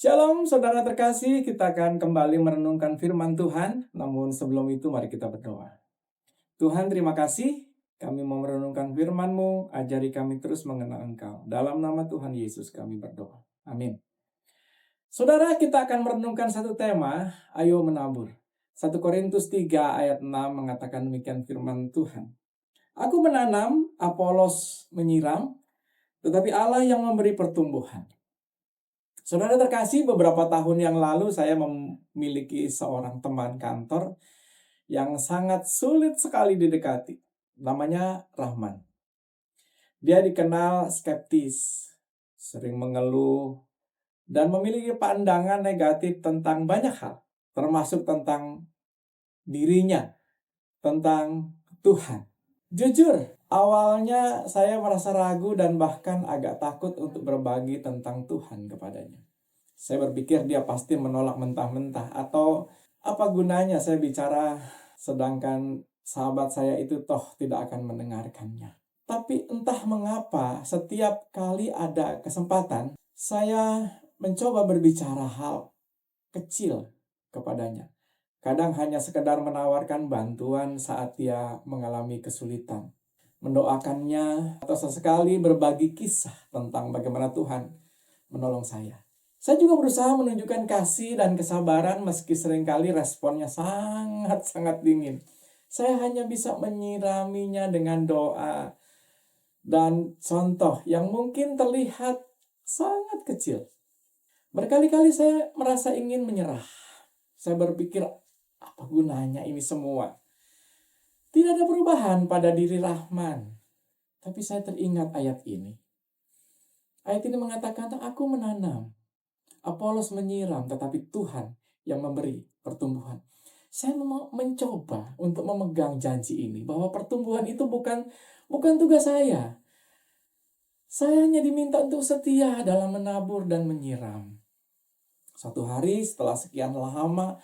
Shalom saudara terkasih, kita akan kembali merenungkan firman Tuhan. Namun sebelum itu mari kita berdoa. Tuhan terima kasih, kami mau merenungkan firman-Mu, ajari kami terus mengenal Engkau. Dalam nama Tuhan Yesus kami berdoa. Amin. Saudara, kita akan merenungkan satu tema, ayo menabur. 1 Korintus 3 ayat 6 mengatakan demikian firman Tuhan. Aku menanam, Apolos menyiram, tetapi Allah yang memberi pertumbuhan. Saudara terkasih, beberapa tahun yang lalu saya memiliki seorang teman kantor yang sangat sulit sekali didekati. Namanya Rahman. Dia dikenal skeptis, sering mengeluh, dan memiliki pandangan negatif tentang banyak hal, termasuk tentang dirinya, tentang Tuhan. Jujur, awalnya saya merasa ragu dan bahkan agak takut untuk berbagi tentang Tuhan kepadanya. Saya berpikir dia pasti menolak mentah-mentah, atau apa gunanya saya bicara sedangkan sahabat saya itu toh tidak akan mendengarkannya. Tapi entah mengapa setiap kali ada kesempatan, saya mencoba berbicara hal kecil kepadanya. Kadang hanya sekedar menawarkan bantuan saat dia mengalami kesulitan, mendoakannya, atau sesekali berbagi kisah tentang bagaimana Tuhan menolong saya. Saya juga berusaha menunjukkan kasih dan kesabaran meski seringkali responnya sangat-sangat dingin. Saya hanya bisa menyiraminya dengan doa dan contoh yang mungkin terlihat sangat kecil. Berkali-kali saya merasa ingin menyerah. Saya berpikir, apa gunanya ini semua? Tidak ada perubahan pada diri Rahman. Tapi saya teringat ayat ini. Ayat ini mengatakan, aku menanam, Apolos menyiram, tetapi Tuhan yang memberi pertumbuhan. Saya mencoba untuk memegang janji ini, bahwa pertumbuhan itu bukan tugas saya. Saya hanya diminta untuk setia dalam menabur dan menyiram. Suatu hari setelah sekian lama,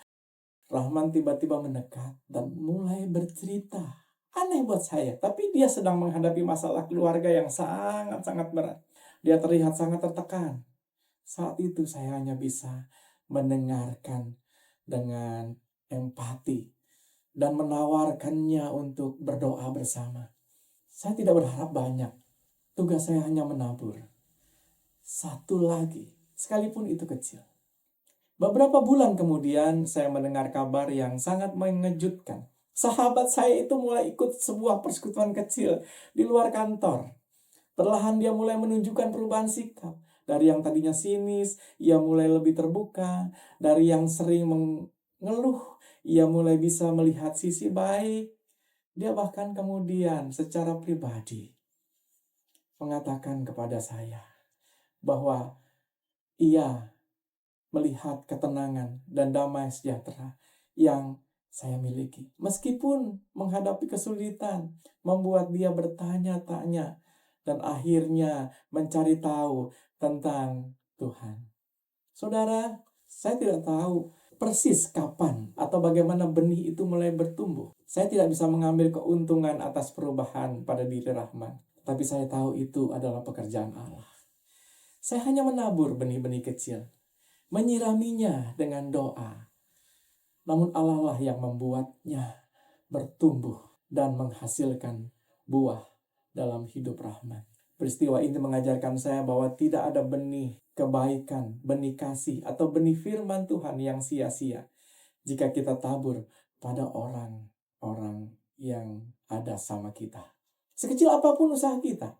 Rahman tiba-tiba mendekat dan mulai bercerita. Aneh buat saya, tapi dia sedang menghadapi masalah keluarga yang sangat-sangat berat. Dia terlihat sangat tertekan. Saat itu saya hanya bisa mendengarkan dengan empati dan menawarkannya untuk berdoa bersama. Saya tidak berharap banyak. Tugas saya hanya menabur. Satu lagi, sekalipun itu kecil. Beberapa bulan kemudian saya mendengar kabar yang sangat mengejutkan. Sahabat saya itu mulai ikut sebuah persekutuan kecil di luar kantor. Perlahan dia mulai menunjukkan perubahan sikap. Dari yang tadinya sinis, ia mulai lebih terbuka. Dari yang sering mengeluh, ia mulai bisa melihat sisi baik. Dia bahkan kemudian secara pribadi mengatakan kepada saya bahwa ia melihat ketenangan dan damai sejahtera yang saya miliki. Meskipun menghadapi kesulitan, membuat dia bertanya-tanya, dan akhirnya mencari tahu tentang Tuhan. Saudara, saya tidak tahu persis kapan atau bagaimana benih itu mulai bertumbuh. Saya tidak bisa mengambil keuntungan atas perubahan pada diri Rahman. Tapi saya tahu itu adalah pekerjaan Allah. Saya hanya menabur benih-benih kecil, menyiraminya dengan doa. Namun Allah lah yang membuatnya bertumbuh dan menghasilkan buah dalam hidup Rahman. Peristiwa ini mengajarkan saya bahwa tidak ada benih kebaikan, benih kasih, atau benih firman Tuhan yang sia-sia jika kita tabur pada orang-orang yang ada sama kita. Sekecil apapun usaha kita,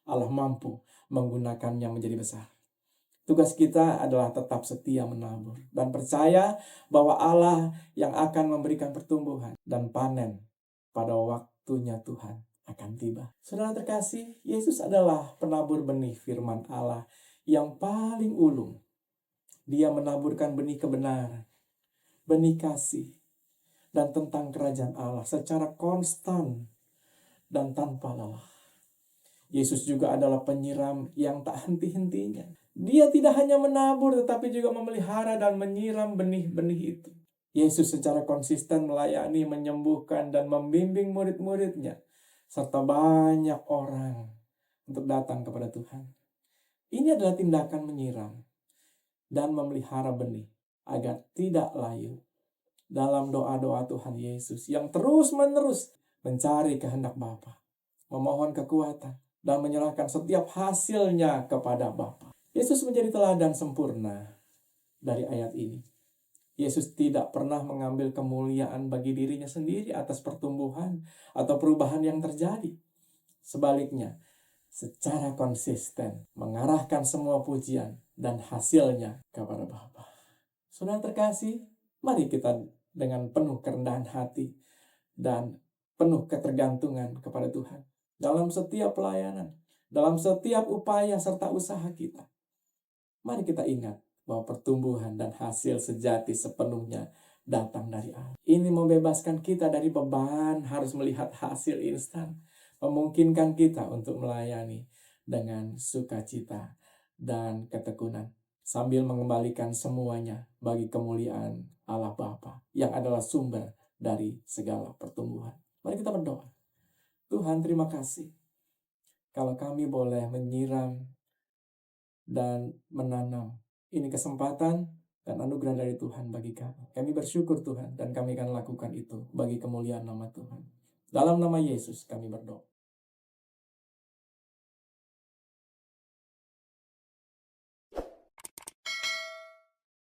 Allah mampu menggunakannya menjadi besar. Tugas kita adalah tetap setia menabur dan percaya bahwa Allah yang akan memberikan pertumbuhan dan panen pada waktunya Tuhan akan tiba. Saudara terkasih, Yesus adalah penabur benih firman Allah yang paling ulung. Dia menaburkan benih kebenaran, benih kasih, dan tentang kerajaan Allah secara konstan dan tanpa lelah. Yesus juga adalah penyiram yang tak henti-hentinya. Dia tidak hanya menabur tetapi juga memelihara dan menyiram benih-benih itu. Yesus secara konsisten melayani, menyembuhkan, dan membimbing murid-muridnya, serta banyak orang untuk datang kepada Tuhan. Ini adalah tindakan menyiram. dan memelihara benih agar tidak layu. Dalam doa-doa Tuhan Yesus yang terus-menerus mencari kehendak Bapa, memohon kekuatan, dan menyerahkan setiap hasilnya kepada Bapa. Yesus menjadi teladan sempurna dari ayat ini. Yesus tidak pernah mengambil kemuliaan bagi dirinya sendiri atas pertumbuhan atau perubahan yang terjadi. Sebaliknya, secara konsisten mengarahkan semua pujian dan hasilnya kepada Bapa. Saudara terkasih, mari kita dengan penuh kerendahan hati dan penuh ketergantungan kepada Tuhan dalam setiap pelayanan, dalam setiap upaya serta usaha kita. Mari kita ingat bahwa pertumbuhan dan hasil sejati sepenuhnya datang dari Allah. Ini membebaskan kita dari beban harus melihat hasil instan, memungkinkan kita untuk melayani dengan sukacita dan ketekunan, sambil mengembalikan semuanya bagi kemuliaan Allah Bapa yang adalah sumber dari segala pertumbuhan. Mari kita berdoa. Tuhan, terima kasih kalau kami boleh menyiram dan menanam. Ini kesempatan dan anugerah dari Tuhan bagi kami. Kami bersyukur Tuhan, dan kami akan lakukan itu bagi kemuliaan nama Tuhan. Dalam nama Yesus kami berdoa.